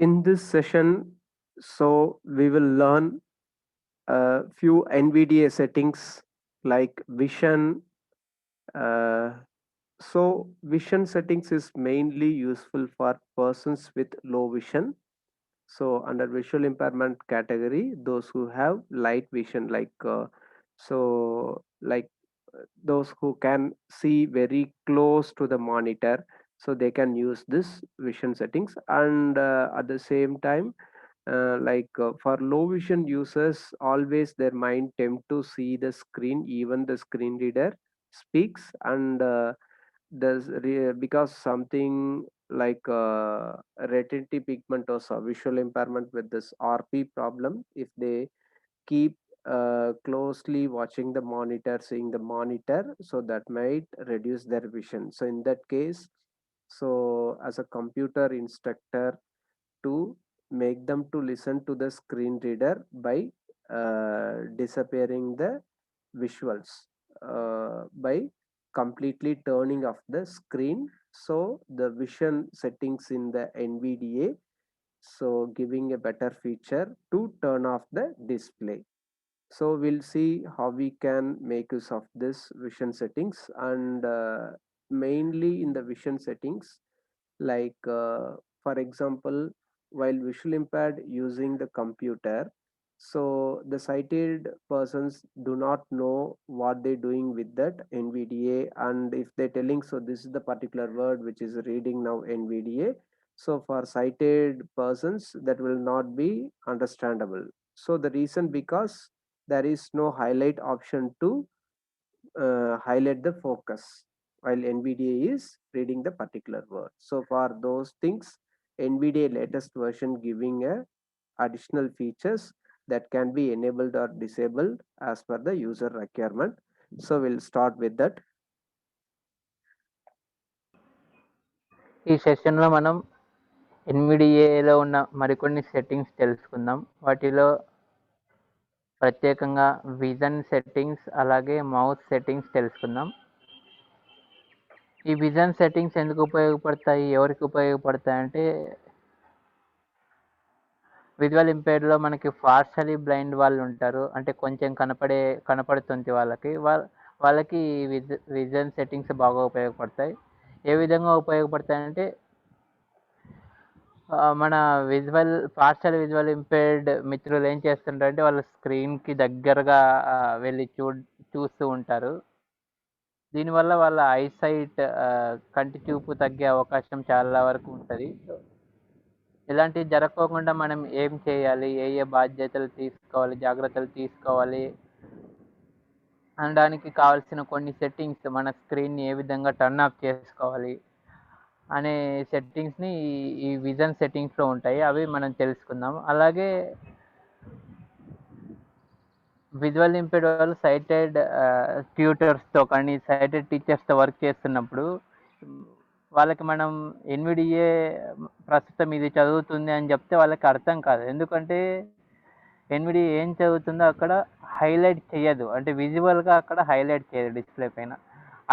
In this session, so we will learn a few NVDA settings like vision. Uh, vision settings is mainly useful for persons with low vision. So under visual impairment category, those who have light vision, like those who can see very close to the monitor, so they can use this vision settings. And at the same time, for low vision users, always their mind tend to see the screen, even the screen reader speaks, and because something like retinal pigmentosa, visual impairment with this RP problem, if they keep closely watching the monitor, seeing the monitor, so that might reduce their vision. So in that case, so as a computer instructor, to make them to listen to the screen reader by disappearing the visuals, by completely turning off the screen, so the vision settings in the NVDA, so giving a better feature to turn off the display. So we'll see how we can make use of this vision settings. And mainly in the vision settings, for example, while visual impaired using the computer, so the sighted persons do not know what they're doing with that NVDA, and if they're telling, so this is the particular word which is reading now NVDA, so for sighted persons that will not be understandable. So the reason, because there is no highlight option to highlight the focus while NVDA is reading the particular word. So for those things, NVDA latest version giving a additional features that can be enabled or disabled as per the user requirement. So we'll start with that. ఈ సెషన్లో మనం ఎన్విడిఏలో ఉన్న మరికొన్ని settings తెలుసుకుందాం. వాటిలో ప్రత్యేకంగా vision settings, అలాగే mouse settings తెలుసుకుందాం. ఈ విజన్ సెట్టింగ్స్ ఎందుకు ఉపయోగపడతాయి, ఎవరికి ఉపయోగపడతాయి అంటే, విజువల్ ఇంపేర్డ్లో మనకి పార్షలీ బ్లైండ్ వాళ్ళు ఉంటారు, అంటే కొంచెం కనపడుతుంది వాళ్ళకి విజన్ సెట్టింగ్స్ బాగా ఉపయోగపడతాయి. ఏ విధంగా ఉపయోగపడతాయంటే, మన పార్షల్ విజువల్ ఇంపేర్డ్ మిత్రులు ఏం చేస్తుంటారంటే, వాళ్ళ స్క్రీన్కి దగ్గరగా వెళ్ళి చూస్తూ ఉంటారు. దీనివల్ల వాళ్ళ ఐసైట్, కంటి చూపు తగ్గే అవకాశం చాలా వరకు ఉంటుంది. ఇలాంటివి జరగకుండా మనం ఏం చేయాలి, ఏ బాధ్యతలు తీసుకోవాలి, జాగ్రత్తలు తీసుకోవాలి అనడానికి కావాల్సిన కొన్ని సెట్టింగ్స్, మన స్క్రీన్ని ఏ విధంగా టర్న్ ఆఫ్ చేసుకోవాలి అనే సెట్టింగ్స్ని ఈ విజన్ సెట్టింగ్స్లో ఉంటాయి. అవి మనం తెలుసుకుందాం. అలాగే విజువల్ ఇంపేర్డ్ వాళ్ళు సైటెడ్ ట్యూటర్స్తో కానీ సైటెడ్ టీచర్స్తో వర్క్ చేస్తున్నప్పుడు వాళ్ళకి మనం ఎన్విడిఏ ప్రస్తుతం ఇది చదువుతుంది అని చెప్తే వాళ్ళకి అర్థం కాదు. ఎందుకంటే ఎన్విడిఏ ఏం చదువుతుందో అక్కడ హైలైట్ చేయదు, అంటే విజువల్గా అక్కడ హైలైట్ చేయదు డిస్ప్లే పైన.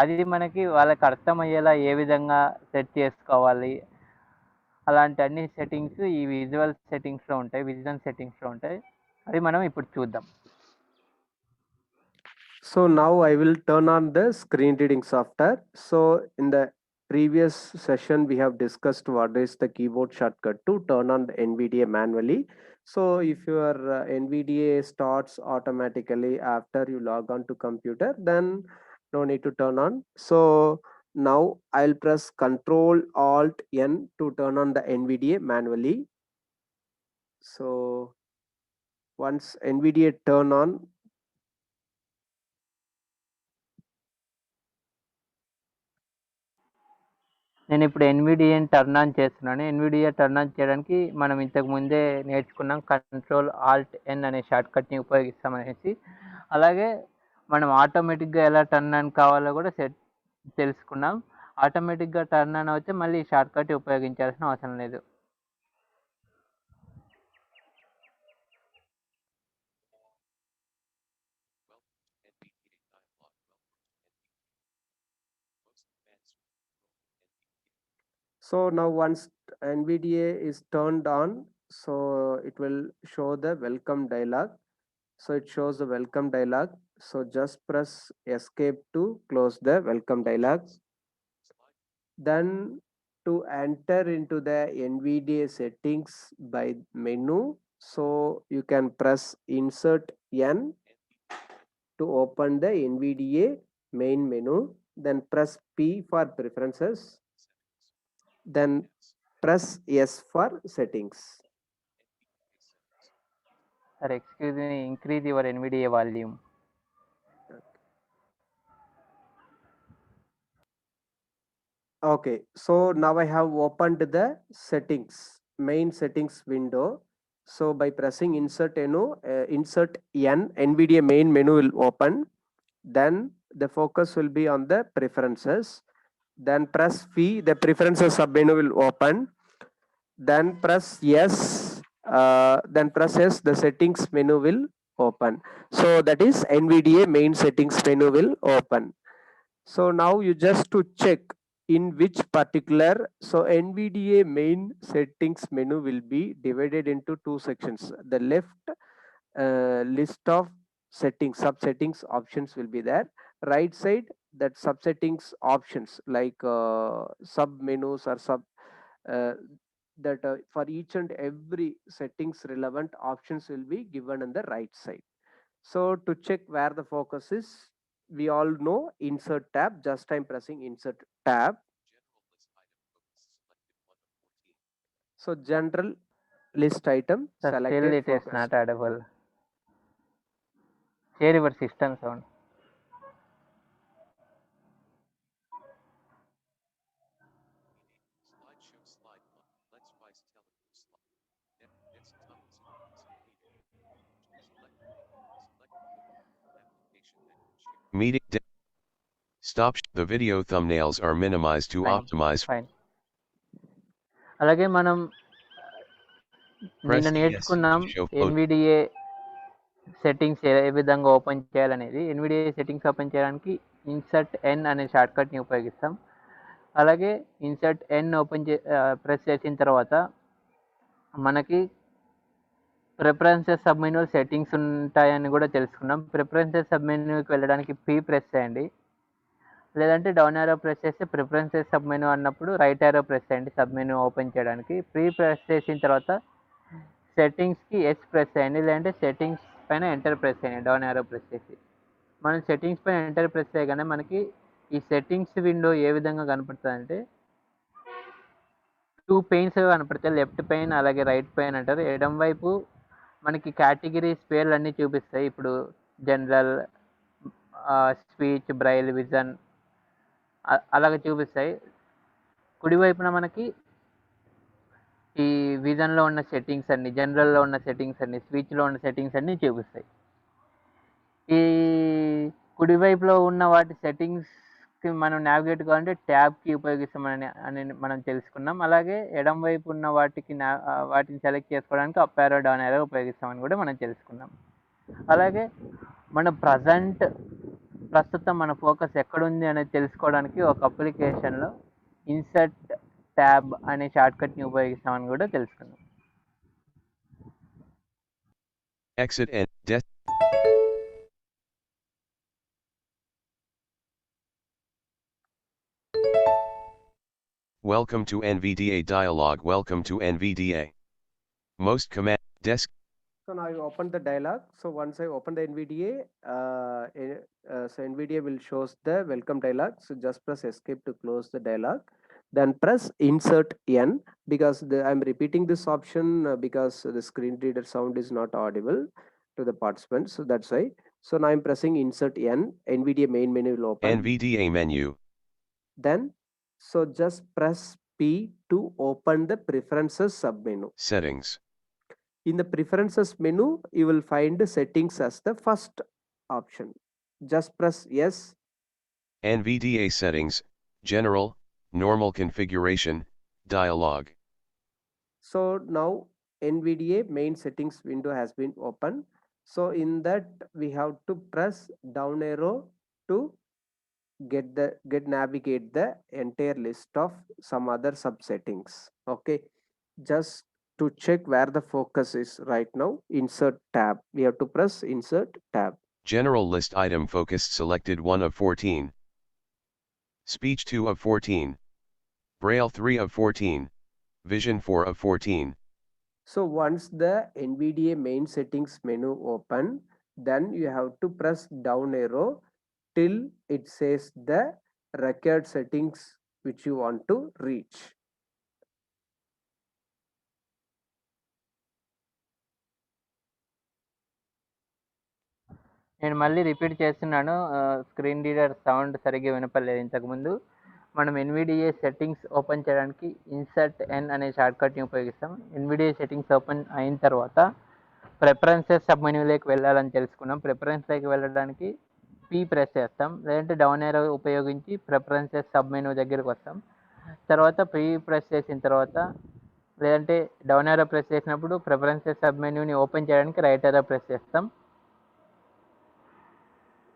అది మనకి వాళ్ళకి అర్థమయ్యేలా ఏ విధంగా సెట్ చేసుకోవాలి, అలాంటి అన్ని సెట్టింగ్స్ ఈ విజువల్ సెట్టింగ్స్లో ఉంటాయి, విజన్ సెట్టింగ్స్లో ఉంటాయి. అవి మనం ఇప్పుడు చూద్దాం. So now I will turn on the screen reading software. So in the previous session, we have discussed what is the keyboard shortcut to turn on the NVDA manually. So if your NVDA starts automatically after you log on to computer, then no need to turn on. So now I'll press Control Alt N to turn on the NVDA manually. So once NVDA turn on, నేను ఇప్పుడు ఎన్విడిఏని turn on చేస్తున్నాను. NVDA turn on చేయడానికి మనం ఇంతకు ముందే నేర్చుకున్నాం, control Alt ఎన్ అనే షార్ట్కట్ని ఉపయోగిస్తామనేసి. అలాగే మనం ఆటోమేటిక్గా ఎలా టర్న్ ఆన్ కావాలో కూడా తెలుసుకున్నాం. ఆటోమేటిక్గా టర్న్ ఆన్ అయితే మళ్ళీ ఈ షార్ట్కట్ ఉపయోగించాల్సిన అవసరం లేదు. so now once NVDA is turned on, so it will show the welcome dialog. So it shows the welcome dialog. So just press escape to close the welcome dialog. Then to enter into the NVDA settings by menu, so you can press insert N to open the NVDA main menu. Then press P for preferences. Then press S for settings. Sir, excuse me, increase your NVDA volume. Okay, so now I have opened the settings, main settings window. So by pressing insert N, NVDA main menu will open. Then the focus will be on the preferences. Then press V, the preferences submenu will open. Then press yes. Then press yes, the settings menu will open. So that is NVDA main settings menu will open. So now you just to check in which particular, so NVDA main settings menu will be divided into two sections. The left list of settings, sub settings options will be there. Right side, that sub settings options like sub menus or sub uh, that for each and every settings relevant options will be given on the right side. So to check where the focus is, we all know insert tab. Just I'm pressing insert tab. So general list item Sir, still selected it is focus. not audible. Share your system sound. Meeting. Stop. The video thumbnails are minimized to Fine, optimize. fine. అలాగే మనం నిన్న Press ESC నేర్చుకున్నాం to show float. NVIDIA settings ఏ విధంగా open చేయాలనేది. NVIDIA settings open చేయడానికి insert N అనే షార్ట్కట్ని ఉపయోగిస్తాం. అలాగే ఇన్సర్ట్ ఎన్ ప్రెస్ చేసిన తర్వాత మనకి ప్రిఫరెన్సెస్ సబ్ మెనూ సెట్టింగ్స్ ఉంటాయని కూడా తెలుసుకున్నాం. ప్రిఫరెన్సెస్ సబ్ మెనూకి వెళ్ళడానికి పీ ప్రెస్ చేయండి, లేదంటే డౌన్ యారో ప్రెస్ చేస్తే ప్రిఫరెన్సెస్ సబ్ మెనూ అన్నప్పుడు రైట్ యారో ప్రెస్ చేయండి సబ్ మెనూ ఓపెన్ చేయడానికి. ప్రెస్ చేసిన తర్వాత సెట్టింగ్స్కి ఎస్ ప్రెస్ చేయండి, లేదంటే సెట్టింగ్స్ పైన ఎంటర్ ప్రెస్ చేయండి డౌన్ యారో ప్రెస్ చేసి. మనం సెట్టింగ్స్ పైన ఎంటర్ ప్రెస్ చేయగానే మనకి ఈ సెట్టింగ్స్ విండో ఏ విధంగా కనపడుతుంది అంటే టూ పెయిన్స్ కనపడతాయి, లెఫ్ట్ పెయిన్ అలాగే రైట్ పెయిన్ అంటారు. ఎడం వైపు మనకి కేటగిరీస్ పేర్లు అన్నీ చూపిస్తాయి. ఇప్పుడు జనరల్, స్పీచ్, బ్రైల్, విజన్ అలాగే చూపిస్తాయి. కుడివైపున మనకి ఈ విజన్లో ఉన్న సెట్టింగ్స్ అన్ని, జనరల్లో ఉన్న సెట్టింగ్స్ అన్ని, స్పీచ్లో ఉన్న సెట్టింగ్స్ అన్నీ చూపిస్తాయి. ఈ కుడివైపులో ఉన్న వాటి సెట్టింగ్స్కి మనం నావిగేట్ కావాలంటే ట్యాబ్కి ఉపయోగిస్తామని మనం తెలుసుకున్నాం. అలాగే ఎడం వైపు ఉన్న వాటిని సెలెక్ట్ చేసుకోవడానికి అప్ యారో డౌన్ యారో ఉపయోగిస్తామని కూడా మనం తెలుసుకున్నాం. అలాగే మన ప్రస్తుతం మన ఫోకస్ ఎక్కడుంది అనేది తెలుసుకోవడానికి ఒక అప్లికేషన్లో ఇన్సర్ట్ ట్యాబ్ అనే షార్ట్కట్ని ఉపయోగిస్తామని కూడా తెలుసుకున్నాం. Exit and death. Welcome to NVDA dialog. Welcome to NVDA. Most command desk. So now you open the dialog. So once I open the NVDA, so NVDA will shows the welcome dialog. So just press escape to close the dialog. Then press insert N because I'm repeating this option because the screen reader sound is not audible to the participants. So that's why. So now I'm pressing insert N. NVDA main menu will open. NVDA menu. Then so just press P to open the preferences submenu. Settings. In the preferences menu, you will find the settings as the first option. Just press yes. NVDA settings, general, normal configuration, dialog. So now NVDA main settings window has been opened. So in that we have to press down arrow to get navigate the entire list of some other subsettings. Okay, just to check where the focus is right now, insert tab. We have to press insert tab. General list item focused selected 1 of 14. Speech 2 of 14. Braille 3 of 14. Vision 4 of 14. So once the NVDA main settings menu open, then you have to press down arrow till it says the required settings which you want to reach. నేను మళ్ళీ repeat చేస్తున్నాను. Screen reader sound సరిగ్గా వినపడలేదు ఇంతకుముందు. మనం NVDA settings open చేయడానికి insert N అనే షార్ట్కట్ని ఉపయోగిస్తాం. ఎన్విడిఏ సెట్టింగ్స్ ఓపెన్ అయిన తర్వాత ప్రిఫరెన్సెస్ సబ్ మెన్యూలోకి వెళ్ళాలని తెలుసుకున్నాం. ప్రిఫరెన్స్లోకి వెళ్ళడానికి పీ ప్రెస్ చేస్తాం, లేదంటే డౌన్ ఏరో ఉపయోగించి ప్రిఫరెన్సెస్ సబ్ మెనూ దగ్గరికి వస్తాం. తర్వాత పీ ప్రెస్ చేసిన తర్వాత, లేదంటే డౌన్ ఏరో ప్రెస్ చేసినప్పుడు ప్రిఫరెన్సెస్ సబ్ మెన్యూని ఓపెన్ చేయడానికి రైట్ ఏరో ప్రెస్ చేస్తాం.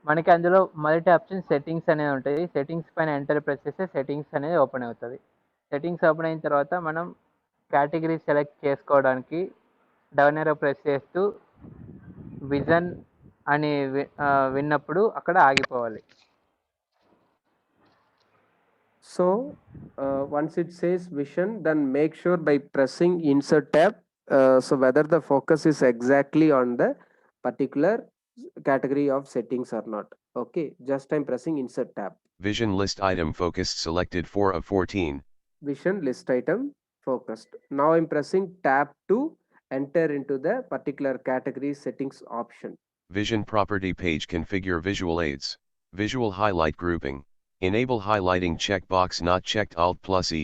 మనకి అందులో మొదటి ఆప్షన్ సెట్టింగ్స్ అనేది ఉంటుంది. సెట్టింగ్స్ పైన ఎంటర్ ప్రెస్ చేస్తే సెట్టింగ్స్ అనేది ఓపెన్ అవుతుంది. సెట్టింగ్స్ ఓపెన్ అయిన తర్వాత మనం కేటగిరీ సెలెక్ట్ చేసుకోవడానికి డౌన్ ఏరో ప్రెస్ చేస్తూ విజన్ అని విన్నప్పుడు అక్కడ ఆగిపోవాలి. So once it says vision, then make sure by pressing insert tab, so whether the focus is exactly on the particular category of settings or not. Okay, just I'm pressing insert tab. Vision list item focused selected 4 of 14. Vision list item focused. Now I'm pressing tab to enter into the particular category settings option. Vision property page configure visual aids. Visual highlight grouping. Enable highlighting checkbox not checked Alt plus E.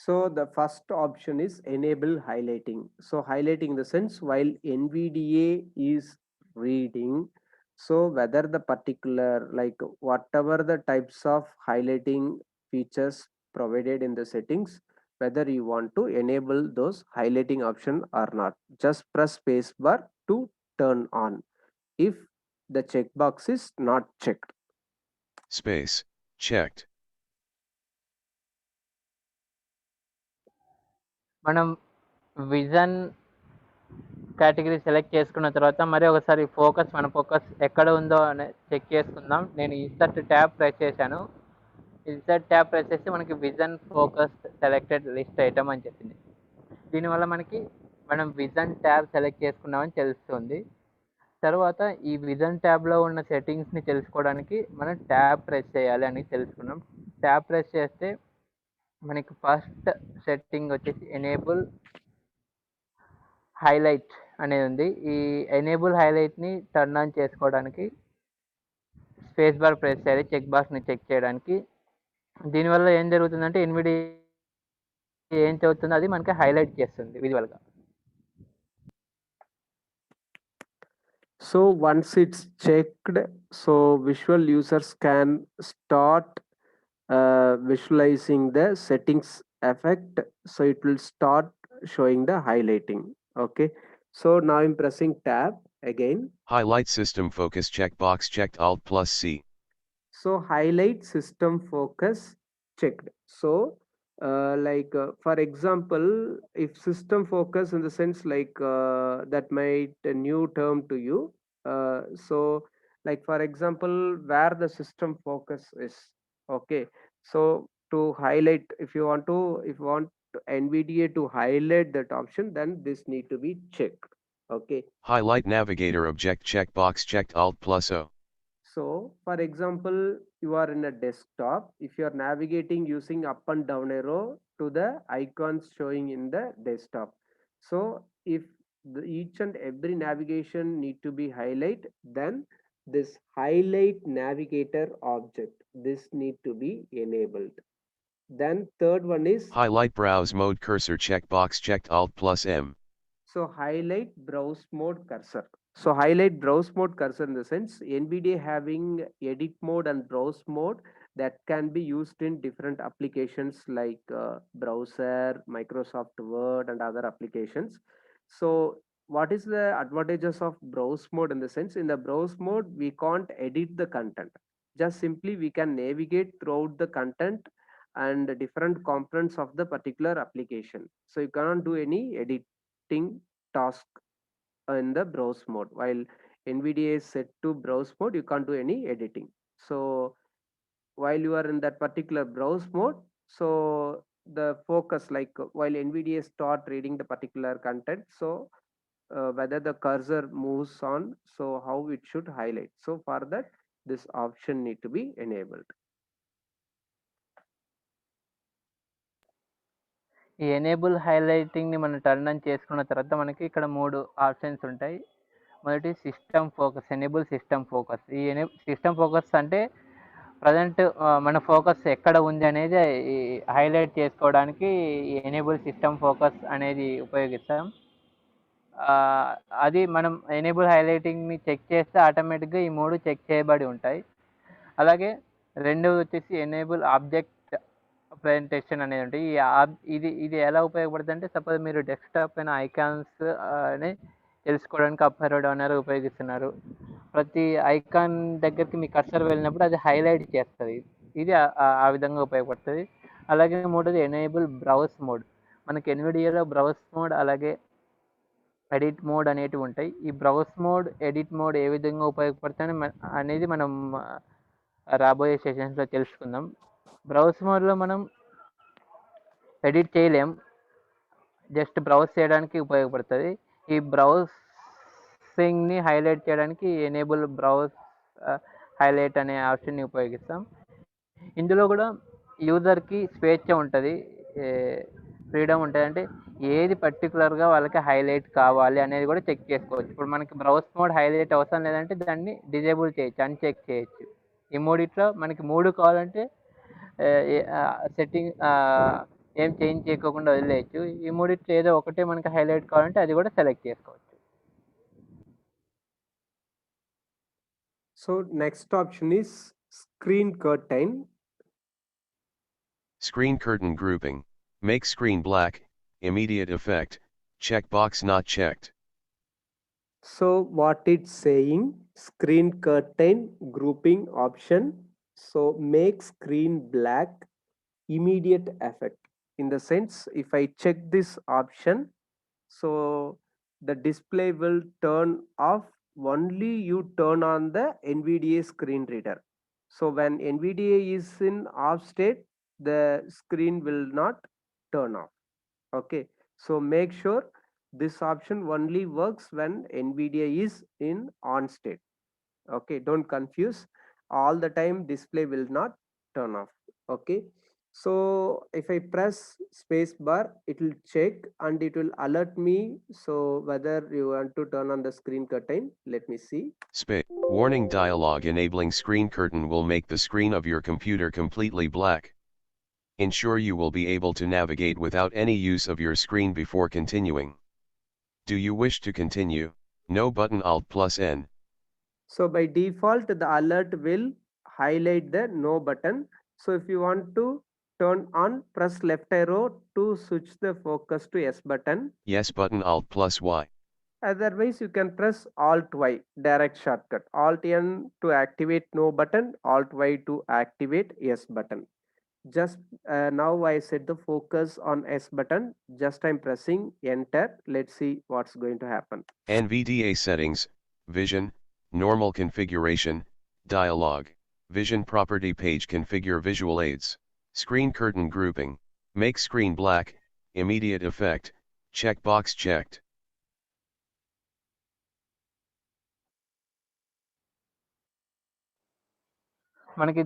So the first option is enable highlighting. So highlighting in the sense while NVDA is reading, so whether the particular, like whatever the types of highlighting features provided in the settings, whether you want to enable those highlighting option or not, just press spacebar to turn on if the checkbox is not checked. Space. Checked. మనం vision category select చేసుకున్న తర్వాత మరి ఒకసారి మన focus ఎక్కడ ఉందో అని check చేసుకుందాం. నేను ఇన్సర్ట్ ట్యాబ్ ప్రెస్ చేశాను. ఇన్సర్ట్ ట్యాబ్ ప్రెస్ చేస్తే మనకి vision focus selected list item అని చెప్పింది. దీనివల్ల మనం విజన్ ట్యాబ్ సెలెక్ట్ చేసుకున్నామని తెలుస్తుంది. తర్వాత ఈ విజన్ ట్యాబ్లో ఉన్న సెట్టింగ్స్ని తెలుసుకోవడానికి మనం ట్యాబ్ ప్రెస్ చేయాలి అని తెలుసుకున్నాం. ట్యాబ్ ప్రెస్ చేస్తే మనకి ఫస్ట్ సెట్టింగ్ వచ్చేసి ఎనేబుల్ హైలైట్ అనేది ఉంది. ఈ ఎనేబుల్ హైలైట్ని టర్న్ ఆన్ చేసుకోవడానికి స్పేస్ బార్ ప్రెస్ చేయాలి చెక్ బాక్స్ని చెక్ చేయడానికి. దీనివల్ల ఏం జరుగుతుందంటే ఎన్విడి ఏం చదువుతుందో అది మనకి హైలైట్ చేస్తుంది విజువల్గా. So once it's checked, so visual users can start visualizing the settings effect. So it will start showing the highlighting. Okay, so now I'm pressing tab again. Highlight system focus checkbox checked Alt plus C. So highlight system focus checked. So for example, if system focus in the sense like that might a new term to you. So like for example, where the system focus is. Okay, so to highlight, if you want NVDA to highlight that option, then this need to be checked. Okay, Highlight navigator object checkbox checked Alt plus O. so for example, you are in a desktop. If you are navigating using up and down arrow to the icons showing in the desktop, so if each and every navigation need to be highlight, then this highlight navigator object, this need to be enabled. Then third one is Highlight browse mode cursor checkbox checked Alt plus M. so highlight browse mode cursor. So highlight browse mode cursor in the sense NVDA having edit mode and browse mode that can be used in different applications like browser, Microsoft Word and other applications. So what is the advantages of browse mode in the sense in the browse mode we can't edit the content. just simply we can navigate throughout the content and different components of the particular application. So you cannot do any editing task in the browse mode. While NVDA is set to browse mode, you can't do any editing. So while you are in that particular browse mode, so the focus, like while NVDA start reading the particular content, so whether the cursor moves on, so how it should highlight. So for that, this option need to be enabled. ఈ enable హైలైటింగ్ని మనం turn on చేసుకున్న తర్వాత మనకి ఇక్కడ 3 options ఉంటాయి. మొదటి system focus, enable system focus. ఈ system focus అంటే ప్రజెంట్ మన ఫోకస్ ఎక్కడ ఉంది అనేది ఈ హైలైట్ చేసుకోవడానికి ఈ ఎనేబుల్ సిస్టమ్ ఫోకస్ అనేది ఉపయోగిస్తాం. అది మనం ఎనేబుల్ హైలైటింగ్ని చెక్ చేస్తే ఆటోమేటిక్గా ఈ 3 చెక్ చేయబడి ఉంటాయి. అలాగే రెండవది వచ్చేసి ఎనేబుల్ ఆబ్జెక్ట్ ప్రెజెంటేషన్ అనేది ఉంటుంది. ఇది ఇది ఎలా ఉపయోగపడుతుంది అంటే, సపోజ్ మీరు డెస్క్టాప్ పైన ఐకాన్స్ అని తెలుసుకోవడానికి అప్ యారో డౌన్ యారో ఉపయోగిస్తున్నారు. ప్రతి ఐకాన్ దగ్గరికి మీ కర్సర్ వెళ్ళినప్పుడు అది హైలైట్ చేస్తుంది. ఇది ఆ విధంగా ఉపయోగపడుతుంది. అలాగే మూడోది ఎనేబుల్ బ్రౌజ్ మోడ్. మనకి ఎన్విడిఏలో బ్రౌజ్ మోడ్ అలాగే ఎడిట్ మోడ్ అనేటివి ఉంటాయి. ఈ బ్రౌజ్ మోడ్, ఎడిట్ మోడ్ ఏ విధంగా ఉపయోగపడతాయి అనేది మనం రాబోయే సెషన్స్లో తెలుసుకుందాం. బ్రౌజ్ మోడ్లో మనం ఎడిట్ చేయలేం, జస్ట్ బ్రౌజ్ చేయడానికి ఉపయోగపడుతుంది. ఈ బ్రౌజింగ్ని హైలైట్ చేయడానికి ఎనేబుల్ బ్రౌజ్ హైలైట్ అనే ఆప్షన్ని ఉపయోగిస్తాం. ఇందులో కూడా యూజర్కి స్వేచ్ఛ ఉంటుంది, ఫ్రీడమ్ ఉంటుంది. అంటే ఏది పర్టికులర్గా వాళ్ళకి హైలైట్ కావాలి అనేది కూడా చెక్ చేసుకోవచ్చు. ఇప్పుడు మనకి బ్రౌజ్ మోడ్ హైలైట్ అవసరం లేదంటే దాన్ని డిజేబుల్ చేయొచ్చు, అన్చెక్ చేయొచ్చు. ఈ మూడిట్లో మనకి 3 కావాలంటే సెట్టింగ్ ఏం చేంజ్ చేయకోకుండా వదిలేయచ్చు. ఈ మూడిట్లో ఏదో ఒకటే మనకి హైలైట్ కావాలంటే అది కూడా సెలెక్ట్ చేసుకోవచ్చు. So next option is screen curtain. Screen curtain grouping. Make screen black, immediate effect, checkbox not checked. So what it's saying, screen curtain grouping option. So make screen black, immediate effect. In the sense, if I check this option, so the display will turn off only you turn on the NVDA screen reader. So when NVDA is in off state, the screen will not turn off. Okay, so make sure this option only works when NVDA is in on state. Okay, don't confuse, all the time display will not turn off. Okay, so if I press space bar, it will check and it will alert me, so whether you want to turn on the screen curtain. Let me see. Warning dialog. Enabling screen curtain will make the screen of your computer completely black. Ensure you will be able to navigate without any use of your screen before continuing. Do you wish to continue? No button Alt plus N. So by default the alert will highlight the no button. So if you want to turn on, press left arrow to switch the focus to S button. Yes button Alt plus Y. Otherwise you can press Alt Y, direct shortcut. Alt N to activate no button, Alt Y to activate yes button. Just now I set the focus on S button, just I'm pressing enter. Let's see what's going to happen. NVDA settings, vision, normal configuration, dialog, vision property page. Configure visual aids, screen curtain grouping, make screen black, immediate effect, checkbox checked. మనకి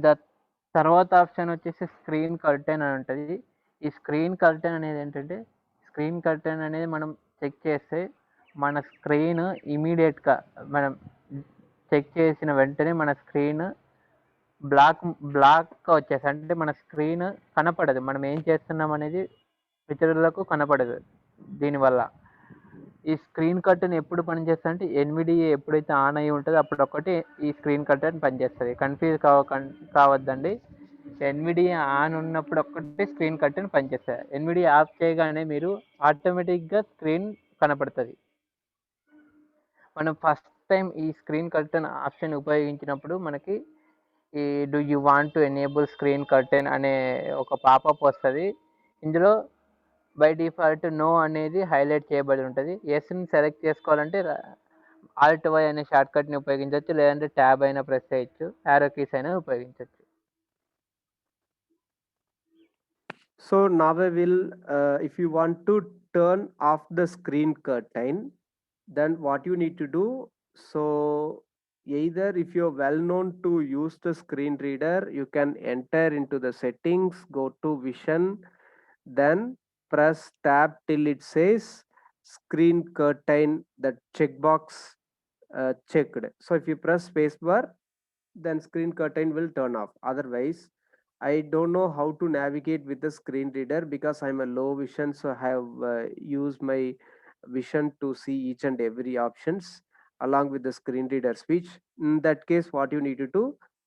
తర్వాత option వచ్చేసి screen curtain అని ఉంటుంది. ఈ screen curtain అనేది ఏంటంటే, screen curtain అనేది మనం చెక్ చేస్తే మన స్క్రీన్ ఇమీడియట్గా మనం చెక్ చేసిన వెంటనే మన స్క్రీన్ బ్లాక్గా వచ్చేసి, అంటే మన స్క్రీన్ కనపడదు, మనం ఏం చేస్తున్నాం అనేది ఇతరులకు కనపడదు. దీనివల్ల ఈ స్క్రీన్ కర్టెన్ ఎప్పుడు పనిచేస్తుంది అంటే, NVDA ఎప్పుడైతే ఆన్ అయ్యి ఉంటుందో అప్పుడు ఒక్కటి ఈ స్క్రీన్ కర్టెన్ పనిచేస్తుంది. కన్ఫ్యూజ్ కావద్దండి. NVDA ఆన్ ఉన్నప్పుడు ఒక్కటే స్క్రీన్ కర్టెన్ పనిచేస్తుంది. NVDA ఆఫ్ చేయగానే మీరు ఆటోమేటిక్గా స్క్రీన్ కనపడుతుంది. మనం ఫస్ట్ టైం ఈ స్క్రీన్ కర్టెన్ ఆప్షన్ ఉపయోగించినప్పుడు మనకి ఈ do you want to enable screen curtain అనే ఒక పాపప్ వస్తుంది. ఇందులో బై డిఫాల్ట్ నో అనేది హైలైట్ చేయబడి ఉంటుంది. ఎస్ని సెలెక్ట్ చేసుకోవాలంటే ఆల్ట్ వై అనే షార్ట్ కట్ని ఉపయోగించవచ్చు, లేదంటే ట్యాబ్ అయినా ప్రెస్ చేయొచ్చు, యారో కీస్ అయినా ఉపయోగించవచ్చు. So now I will, if you want to turn off the screen curtain, then what you need to do, so either if you're well known to use the screen reader, you can enter into the settings, go to vision, then press tab till it says screen curtain, the checkbox checked. So if you press spacebar, then screen curtain will turn off. Otherwise, I don't know how to navigate with the screen reader because I'm a low vision, so I have used my vision to see each and every options along with the screen reader speech. In that case, what you need to do,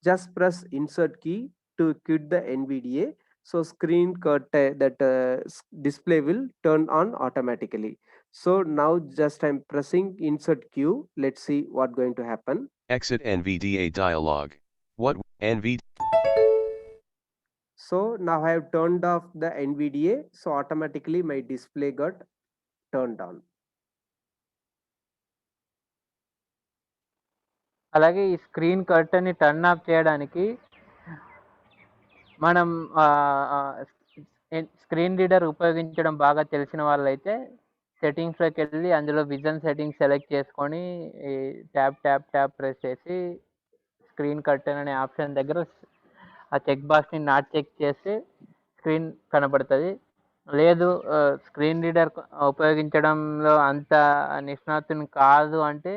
just press insert key to quit the NVDA. So screen curtain that display will turn on automatically. So now just I'm pressing insert Q. Let's see what going to happen. Exit NVDA dialog. What NV So now I have turned off the NVDA. So automatically my display got turned on. అలాగే ఈ screen కర్టన్ని turn off చేయడానికి మనం screen reader ఉపయోగించడం బాగా తెలిసిన వాళ్ళైతే సెట్టింగ్స్లోకి వెళ్ళి అందులో విజన్ సెట్టింగ్స్ సెలెక్ట్ చేసుకొని ఈ ట్యాప్ ప్రెస్ చేసి స్క్రీన్ కర్టెన్ అనే ఆప్షన్ దగ్గర ఆ చెక్ బాక్స్ని నాట్ చెక్ చేస్తే స్క్రీన్ కనబడుతుంది. లేదు స్క్రీన్ రీడర్ ఉపయోగించడంలో అంత నిష్ణాతుని కాదు అంటే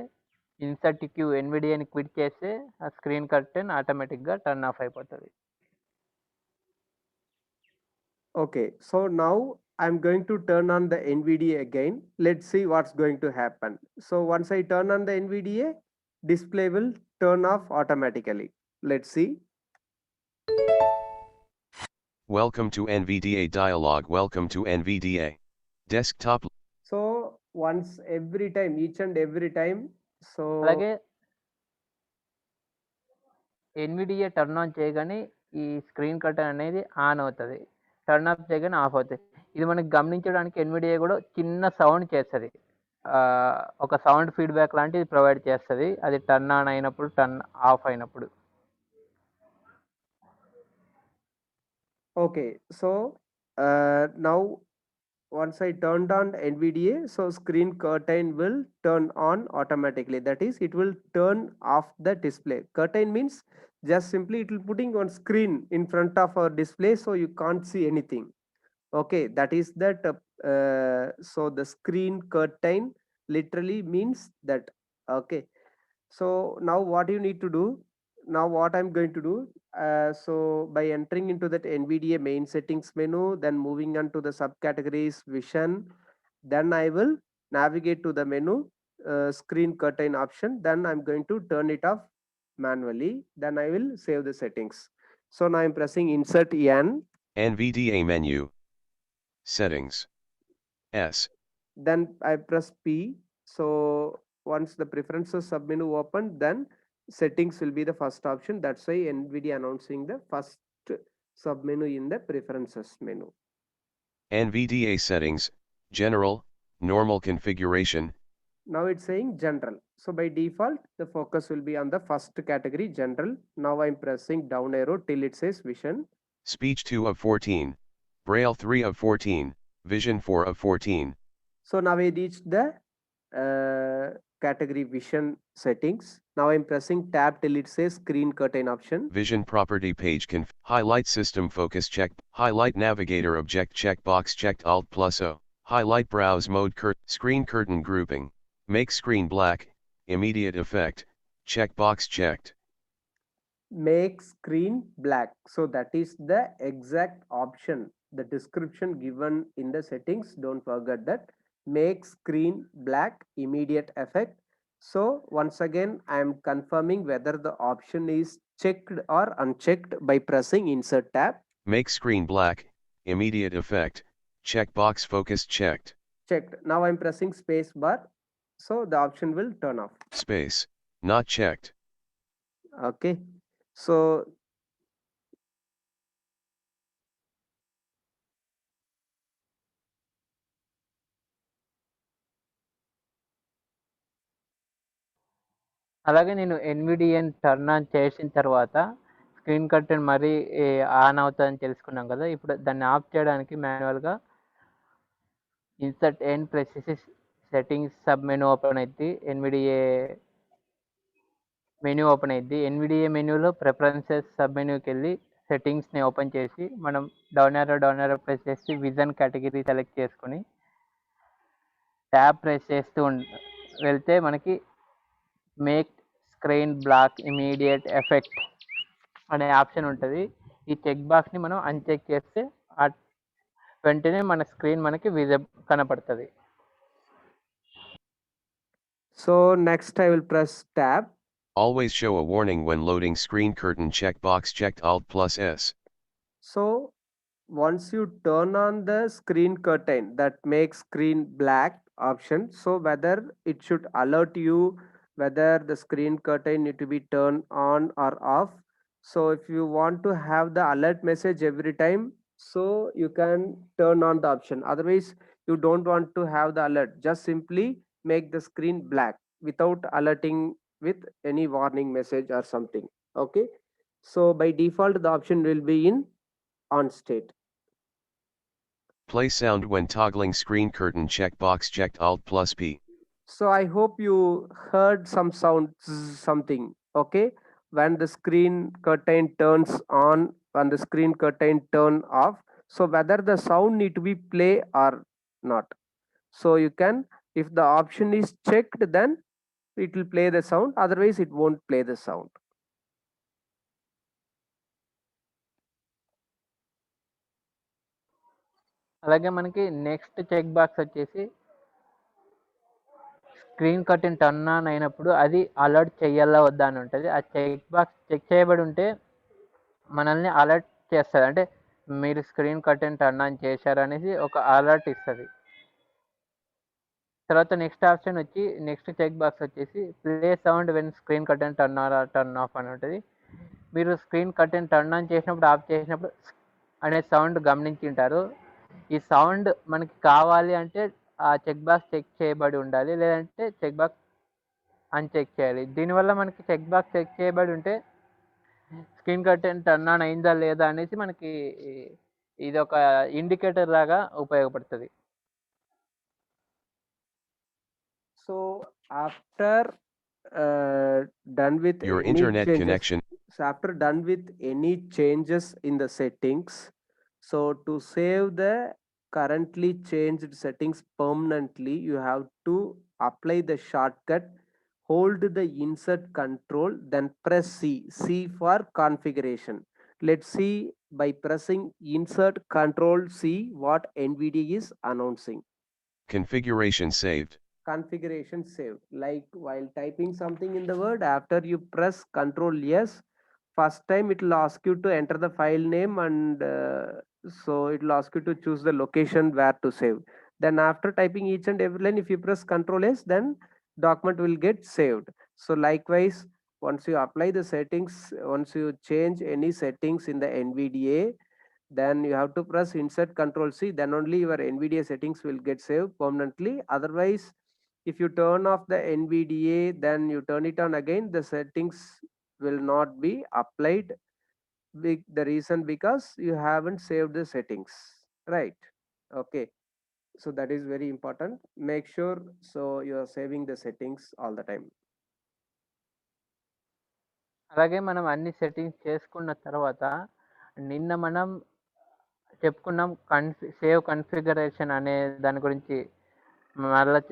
ఇన్సర్ట్ క్యూ ఎన్విడిఏని క్విట్ చేస్తే ఆ స్క్రీన్ కర్టెన్ ఆటోమేటిక్గా టర్న్ ఆఫ్ అయిపోతుంది. Okay, so now I'm going to turn on the NVDA again. Let's see what's going to happen. So once I turn on the NVDA, display will turn off automatically. Let's see. Welcome to NVDA dialog. Welcome to NVDA. Desktop. So once every time, each and every time. So అలాగే NVDA turn on చేయగానే ఈ screen curtain అనేది on అవుతుంది, turn off చేయగానే of అవుతుంది. ఇది మనకి గమనించడానికి ఎన్విడిఏ కూడా చిన్న సౌండ్ చేస్తుంది, ఒక సౌండ్ ఫీడ్బ్యాక్ లాంటిది ప్రొవైడ్ చేస్తుంది, అది టర్న్ ఆన్ అయినప్పుడు టర్న్ ఆఫ్ అయినప్పుడు. okay, so now once I turned on NVDA, so screen curtain will turn on automatically. That is, it will turn off the display. Curtain means just simply it will putting on screen in front of our display, so you can't see anything. Okay, that is that. So the screen curtain literally means that. Okay, so now what you need to do, now what I'm going to do, so by entering into that NVDA main settings menu, then moving on to the subcategories vision, then I will navigate to the menu, screen curtain option, then I'm going to turn it off manually, then I will save the settings. So now I'm pressing insert N, NVDA menu. Settings. S. then I press P. So once the preferences submenu open, then settings will be the first option. That's why NVIDIA announcing the first submenu in the preferences menu. NVDA settings. General, normal configuration. Now it's saying general. So by default, the focus will be on the first category, general. Now I'm pressing down arrow till it says vision. Speech 2 of 14. Braille 3 of 14. Vision 4 of 14. So now I reached the category vision settings. Now I'm pressing tab till it says screen curtain option. Vision property page highlight system focus checked. Highlight navigator object checkbox checked. Alt plus O. Highlight browse mode screen curtain grouping. Make screen black. Immediate effect. Checkbox checked. Make screen black. So that is the exact option, the description given in the settings. Don't forget that. Make screen black, immediate effect. So once again I am confirming whether the option is checked or unchecked by pressing insert tab. Make screen black, immediate effect. Checkbox focus checked. Checked. Now I'm pressing space bar, so the option will turn off. Space not checked. Okay, so అలాగే నేను ఎన్విడిఎన్ turn on చేసిన తర్వాత screen curtain మరీ on అవుతుందని తెలుసుకున్నాం కదా. ఇప్పుడు దాన్ని ఆఫ్ చేయడానికి మాన్యువల్గా insert and press settings sub menu open అయింది. ఎన్విడిఏ మెనూ ఓపెన్ అయింది. ఎన్విడిఏ మెనూలో ప్రిఫరెన్సెస్ సబ్ మెనూకి వెళ్ళి సెట్టింగ్స్ని ఓపెన్ చేసి మనం డౌన్ యారో ప్రెస్ చేసి విజన్ కేటగిరీ సెలెక్ట్ చేసుకుని ట్యాబ్ ప్రెస్ చేస్తూ వెళ్తే మనకి make screen black immediate effect అనే ఆప్షన్ ఉంటుంది. ఈ చెక్ బాక్స్ని మనం అన్చెక్ చేస్తే వెంటనే మన స్క్రీన్ మనకి కనపడుతుంది. So next I will press tab. Always show a warning when loading screen curtain checkbox checked Alt+S. So once you turn on the screen curtain, that makes screen black option, so whether it should alert you whether the screen curtain need to be turned on or off. So if you want to have the alert message every time, so you can turn on the option. Otherwise you don't want to have the alert, just simply make the screen black without alerting with any warning message or something. Okay, so by default the option will be in on state. Play sound when toggling screen curtain checkbox checked Alt+P. So I hope you heard some sound something. Okay, when the screen curtain turns on, when the screen curtain turn off, so whether the sound need to be play or not. So you can, if the option is checked, then it will play the sound, otherwise it won't play the sound. అలాగే మనకి next check box వచ్చేసి screen curtain turn on అయినప్పుడు అది alert చేయాలా వద్దా అని ఉంటుంది. ఆ చెక్ బాక్స్ చెక్ చేయబడి ఉంటే మనల్ని అలర్ట్ చేస్తుంది, అంటే మీరు స్క్రీన్ కర్టెన్ టర్న్ ఆన్ చేశారనేసి ఒక అలర్ట్ ఇస్తుంది. తర్వాత నెక్స్ట్ ఆప్షన్ వచ్చి నెక్స్ట్ చెక్ బాక్స్ వచ్చేసి play sound when screen curtain turn on or turn off అని ఉంటుంది. మీరు స్క్రీన్ కర్టెన్ టర్న్ ఆన్ చేసినప్పుడు ఆఫ్ చేసినప్పుడు అనే సౌండ్ గమనించి ఉంటారు. ఈ సౌండ్ మనకి కావాలి అంటే ఆ చెక్ బాక్స్ చెక్ చేయబడి ఉండాలి, లేదంటే చెక్ బాక్స్ అన్చెక్ చేయాలి. దీనివల్ల మనకి చెక్ బాక్స్ చెక్ చేయబడి ఉంటే స్క్రీన్ కర్టెన్ టర్న్ ఆన్ అయిందా లేదా అనేసి మనకి ఇది ఒక ఇండికేటర్ లాగా ఉపయోగపడుతుంది. So after done with Your any internet changes, connection. so after done with any changes in the settings, so to save the currently changed settings permanently, you have to apply the shortcut, hold the insert control, then press C for configuration. Let's see by pressing insert control C what NVDA is announcing. Configuration saved. Configuration saved, like while typing something in the word, after you press Control yes, first time it will ask you to enter the file name, and so it will ask you to choose the location where to save. Then after typing each and every line, if you press Control S, then document will get saved. So likewise, once you apply the settings, once you change any settings in the NVDA, then you have to press insert Control C, then only your NVDA settings will get saved permanently. Otherwise, if you turn off the NVDA, then you turn it on again, the settings will not be applied. The reason because you haven't saved the settings, right? Okay, so that is very important. Make sure so you are saving the settings all the time. అలాగే మనం అన్ని settings చేసుకున్న తర్వాత నిన్న మనం చెప్పుకున్నాం save configuration అనే దాని గురించి మళ్ళీ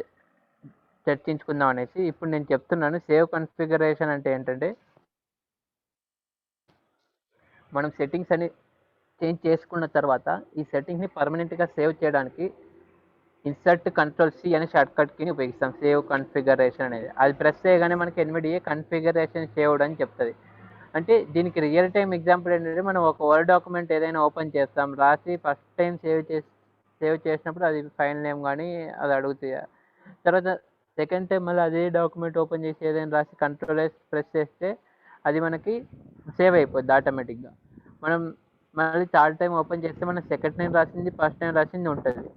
చర్చించుకుందాం అనేసి. ఇప్పుడు నేను చెప్తున్నాను, సేవ్ కన్ఫిగరేషన్ అంటే ఏంటంటే మనం సెట్టింగ్స్ అని చేంజ్ చేసుకున్న తర్వాత ఈ సెట్టింగ్ని పర్మనెంట్గా సేవ్ చేయడానికి ఇన్సర్ట్ కంట్రోల్ సి అనే షార్ట్కట్ కిని ఉపయోగిస్తాం. సేవ్ కన్ఫిగరేషన్ అనేది అది ప్రెస్ చేయగానే మనకి ఎన్విడిఏ కన్ఫిగరేషన్ సేవ్డ్ అని చెప్తుంది. అంటే దీనికి రియల్ టైం ఎగ్జాంపుల్ ఏంటంటే మనం ఒక వర్డ్ డాక్యుమెంట్ ఏదైనా ఓపెన్ చేస్తాం, రాసి ఫస్ట్ టైం సేవ్ చేసినప్పుడు అది ఫైల్ నేమ్ కానీ అది అడుగుతుంది. తర్వాత సెకండ్ టైం మళ్ళీ అదే డాక్యుమెంట్ ఓపెన్ చేసి ఏదైనా రాసి కంట్రోల్ ప్రెస్ చేస్తే అది మనకి సేవ్ అయిపోద్ది ఆటోమేటిక్గా. మనం మళ్ళీ థర్డ్ టైం ఓపెన్ చేస్తే మనం సెకండ్ టైం రాసింది ఫస్ట్ టైం రాసింది ఉంటుంది.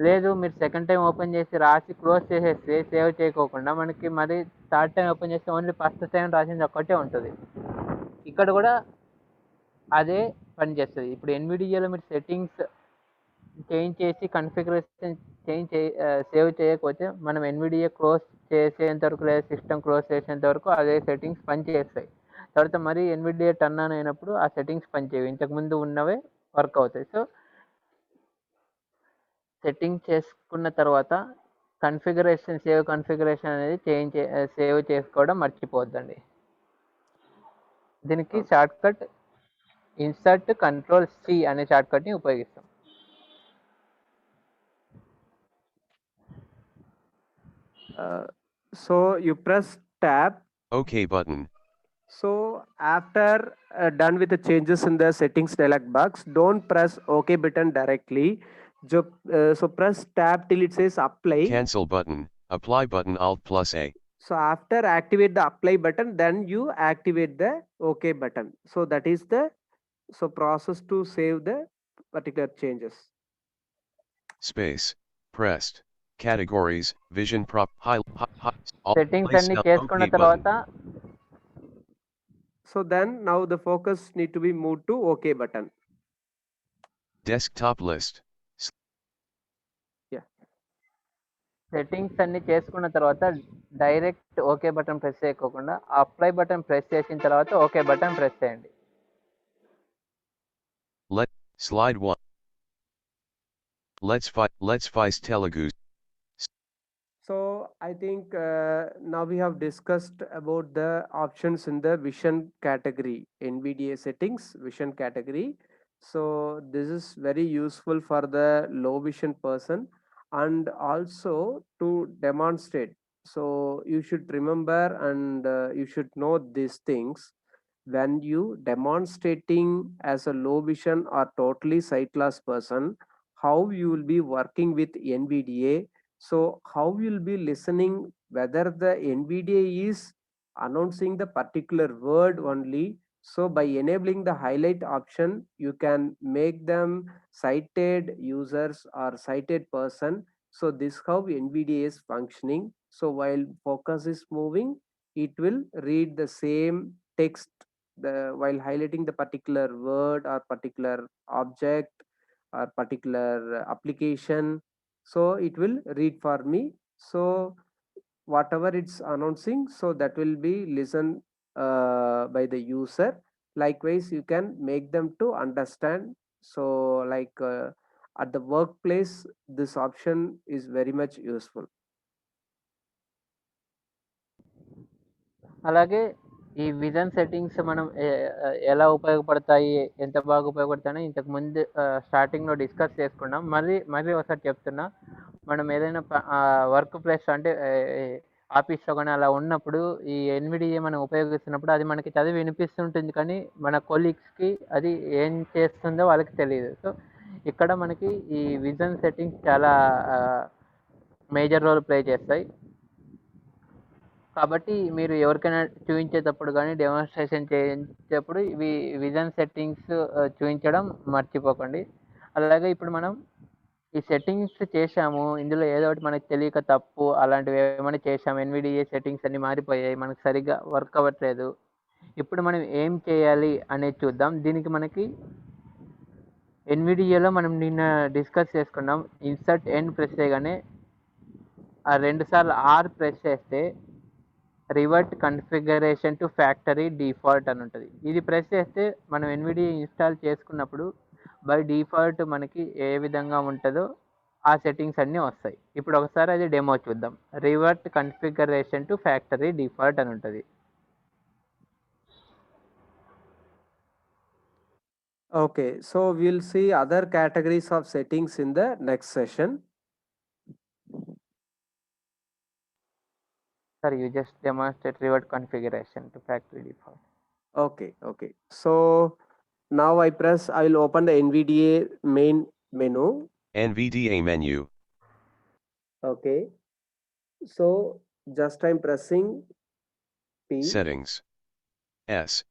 లేదు మీరు సెకండ్ టైం ఓపెన్ చేసి రాసి క్లోజ్ చేసేస్తే సేవ్ చేయకోకుండా మనకి మరి థర్డ్ టైం ఓపెన్ చేస్తే ఓన్లీ ఫస్ట్ టైం రాసింది ఒక్కటే ఉంటుంది. ఇక్కడ కూడా అదే పనిచేస్తుంది. ఇప్పుడు ఎన్విడిఏలో మీరు సెట్టింగ్స్ చేంజ్ చేసి కన్ఫిగరేషన్ సేవ్ చేయకపోతే మనం ఎన్విడిఏ క్లోజ్ చేసేంత వరకు లేదా సిస్టమ్ క్లోజ్ చేసేంత వరకు అదే సెట్టింగ్స్ పనిచేస్తాయి. తర్వాత మరి ఎన్విడిఏ టర్న్ ఆన్ అయినప్పుడు ఆ సెట్టింగ్స్ పనిచేయవు, ఇంతకుముందు ఉన్నవే వర్క్ అవుతాయి. సో సెట్టింగ్ చేసుకున్న తర్వాత కన్ఫిగరేషన్ అనేది సేవ్ చేసుకోవడం మర్చిపోద్దండి. దీనికి షార్ట్ కట్ ఇన్సర్ట్ కంట్రోల్-C అనే షార్ట్ కట్ని ఉపయోగిస్తాం. So you press tab. OK button. So after done with the changes in the settings dialog box, don't press OK button directly. So press tab till it says apply. Cancel button. Apply button Alt+A. So after activate the apply button, then you activate the OK button. So that is the process to save the particular changes. Space. Pressed. Categories. Vision prop. Settings అన్ని చేసుకున్న తర్వాత So then now the focus need to be moved to OK button. Desktop list. Yeah. Settings అన్ని చేసుకున్న తర్వాత direct okay button press చేయకోకుండా apply button press చేసిన తర్వాత okay button press చేయండి. Slide 1. Let's face Telugu. So I think now we have discussed about the options in the vision category, NVDA settings vision category. So this is very useful for the low vision person and also to demonstrate. So you should remember and you should know these things when you demonstrating as a low vision or totally sight loss person, how you will be working with NVDA. So how you'll be listening whether the NVDA is announcing the particular word only. So by enabling the highlight option, you can make them cited users or cited person. So this how NVDA is functioning. So while focus is moving, it will read the same text while highlighting the particular word or particular object or particular application. So it will read for me. So whatever it's announcing, so that will be listened by the user. Likewise you can make them to understand. So like at the workplace, this option is very much useful. అలాగే ఈ vision settings మనం ఎలా ఉపయోగపడతాయి, ఎంత బాగా ఉపయోగపడతాయని ఇంతకు ముందు స్టార్టింగ్లో డిస్కస్ చేసుకున్నాం. మళ్ళీ ఒకసారి చెప్తున్నా, మనం ఏదైనా వర్క్ ప్లేస్ అంటే ఆఫీస్లో కానీ అలా ఉన్నప్పుడు ఈ ఎన్విడిఏ మనం ఉపయోగిస్తున్నప్పుడు అది మనకి చదివి వినిపిస్తుంటుంది, కానీ మన కొలీగ్స్కి అది ఏం చేస్తుందో వాళ్ళకి తెలియదు. సో ఇక్కడ మనకి ఈ విజన్ సెట్టింగ్స్ చాలా మేజర్ రోల్ ప్లే చేస్తాయి. కాబట్టి మీరు ఎవరికైనా చూపించేటప్పుడు కానీ డెమాన్స్ట్రేషన్ చేయించేటప్పుడు ఇవి విజన్ సెట్టింగ్స్ చూపించడం మర్చిపోకండి. అలాగే ఇప్పుడు మనం ఈ సెట్టింగ్స్ చేసాము, ఇందులో ఏదో ఒకటి మనకు తెలియక తప్పు అలాంటివి ఏమైనా చేసాము, ఎన్విడిఏ సెట్టింగ్స్ అన్నీ మారిపోయాయి, మనకు సరిగ్గా వర్క్ అవ్వట్లేదు, ఇప్పుడు మనం ఏం చేయాలి అనేది చూద్దాం. దీనికి మనకి ఎన్విడిఏలో మనం నిన్న డిస్కస్ చేసుకున్నాం. ఇన్సర్ట్ ఎన్ ప్రెస్ చేయగానే ఆ 2 సార్లు ఆర్ ప్రెస్ చేస్తే revert configuration to factory default అని ఉంటుంది. ఇది ప్రెస్ చేస్తే మనం ఎన్విడిఏ ఇన్స్టాల్ చేసుకున్నప్పుడు బై డిఫాల్ట్ మనకి ఏ విధంగా ఉంటుందో ఆ సెట్టింగ్స్ అన్నీ వస్తాయి. ఇప్పుడు ఒకసారి అది డెమో చూద్దాం. Revert configuration to factory default అని ఉంటుంది. Okay, so we'll see other categories of settings in the next session. Sir, you just demonstrate revert configuration to factory default. Okay. So now I will open the NVDA main menu. NVDA menu. Okay. So just I'm pressing P. Settings. S.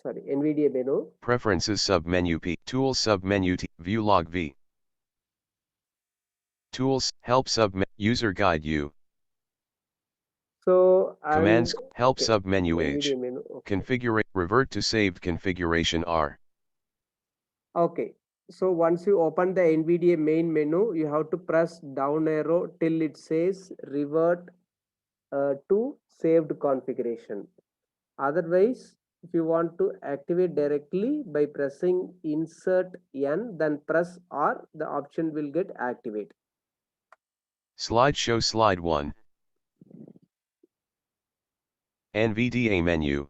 Sorry, NVDA menu. Preferences submenu P. Tools submenu T. View log V. Tools, help user guide U. So Commands, and help okay, submenu H. NVDA menu. Okay. Revert to saved configuration R. Okay. So once you open the NVDA main menu, you have to press down arrow till it says revert to saved configuration. Otherwise, if you want to activate directly by pressing insert N, then press R, the option will get activate. Slideshow slide 1. NVDA menu.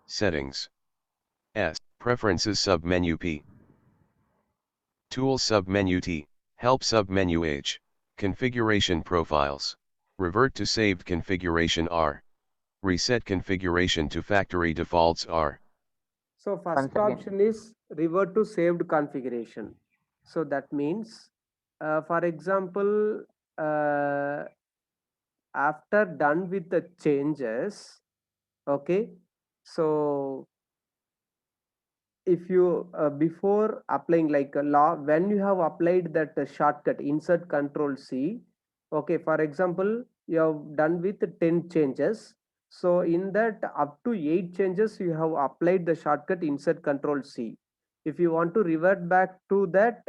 Settings. S. Preferences submenu P. Tools submenu T. Help submenu H. Configuration profiles. Revert to saved configuration R. Reset configuration to factory defaults R. So Once first again, option is revert to saved configuration. So that means, for example, uh, after done with the changes, okay, so if you before applying like a law, when you have applied that shortcut insert control C, okay, for example, you have done with 10 changes, so in that up to 8 changes you have applied the shortcut insert control C. If you want to revert back to that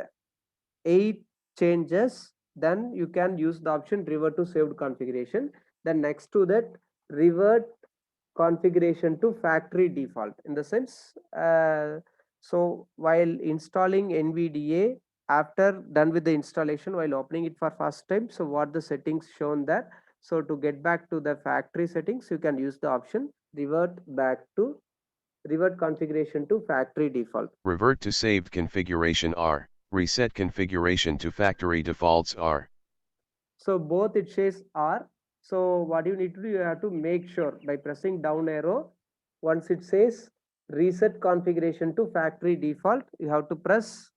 8 changes, then you can use the option revert to saved configuration. Then next to that, revert configuration to factory default. In the sense, so while installing NVDA, after done with the installation, while opening it for first time, so what the settings shown there, so to get back to the factory settings, you can use the option revert configuration to factory default. Revert to saved configuration R. Reset configuration to factory defaults R. So both it says R. So what you need to do, you have to make sure by pressing down arrow. Once it says reset configuration to factory default, you have to press,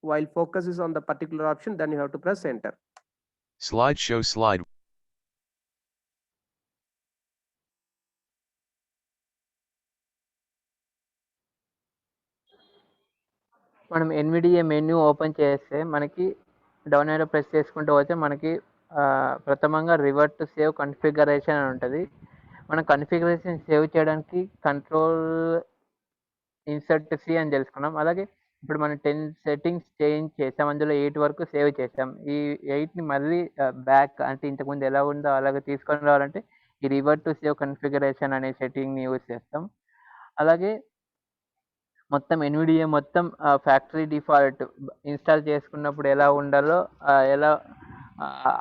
while focus is on the particular option, then you have to press enter. Slideshow slide. మనం NVDA menu open చేస్తే మనకి down ఏరో press చేసుకుంటూ పోతే మనకి ప్రథమంగా revert to save configuration అని ఉంటుంది. మనం కన్ఫిగరేషన్ సేవ్ చేయడానికి కంట్రోల్ ఇన్సర్ట్ సి అని తెలుసుకున్నాం. అలాగే ఇప్పుడు మనం 10 సెట్టింగ్స్ చేంజ్ చేసాం, అందులో 8 వరకు సేవ్ చేసాం. ఈ 8ని మళ్ళీ బ్యాక్ అంటే ఇంతకుముందు ఎలా ఉందో అలాగే తీసుకొని రావాలంటే ఈ రివర్ట్ టు సేవ్ కన్ఫిగరేషన్ అనే సెట్టింగ్ని యూజ్ చేస్తాం. అలాగే మొత్తం ఎన్విడిఏ మొత్తం ఫ్యాక్టరీ డిఫాల్ట్ ఇన్స్టాల్ చేసుకున్నప్పుడు ఎలా ఉండాలో ఎలా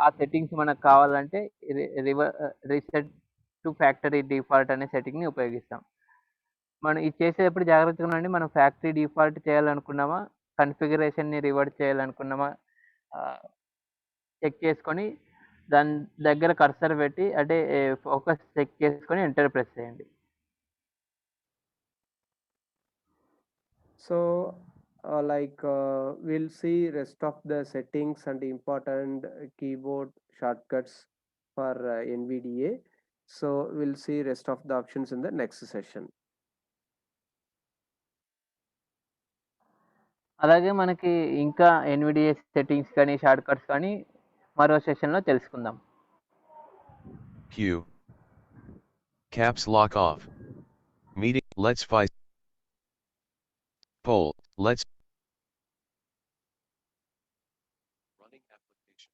ఆ సెట్టింగ్స్ మనకు కావాలంటే రీసెట్ టు ఫ్యాక్టరీ డిఫాల్ట్ అనే సెట్టింగ్ని ఉపయోగిస్తాం. మనం ఇది చేసేటప్పుడు జాగ్రత్తగా ఉండండి. మనం ఫ్యాక్టరీ డిఫాల్ట్ చేయాలనుకున్నామా, కన్ఫిగరేషన్ని రివర్ట్ చేయాలనుకున్నామా చెక్ చేసుకొని దాని దగ్గర కర్సర్ పెట్టి అంటే ఫోకస్ చెక్ చేసుకొని ఎంటర్ ప్రెస్ చేయండి. So we'll see rest of the settings and important keyboard shortcuts for NVDA. So we'll see rest of the options in the next session. అలాగే మనకి ఇంకా ఎన్విడిఏ సెట్టింగ్స్ కానీ short cuts కానీ మరో సెషన్లో తెలుసుకుందాం. Q. Caps lock off. Meeting. Let's fight. Poll. Let's. Running application.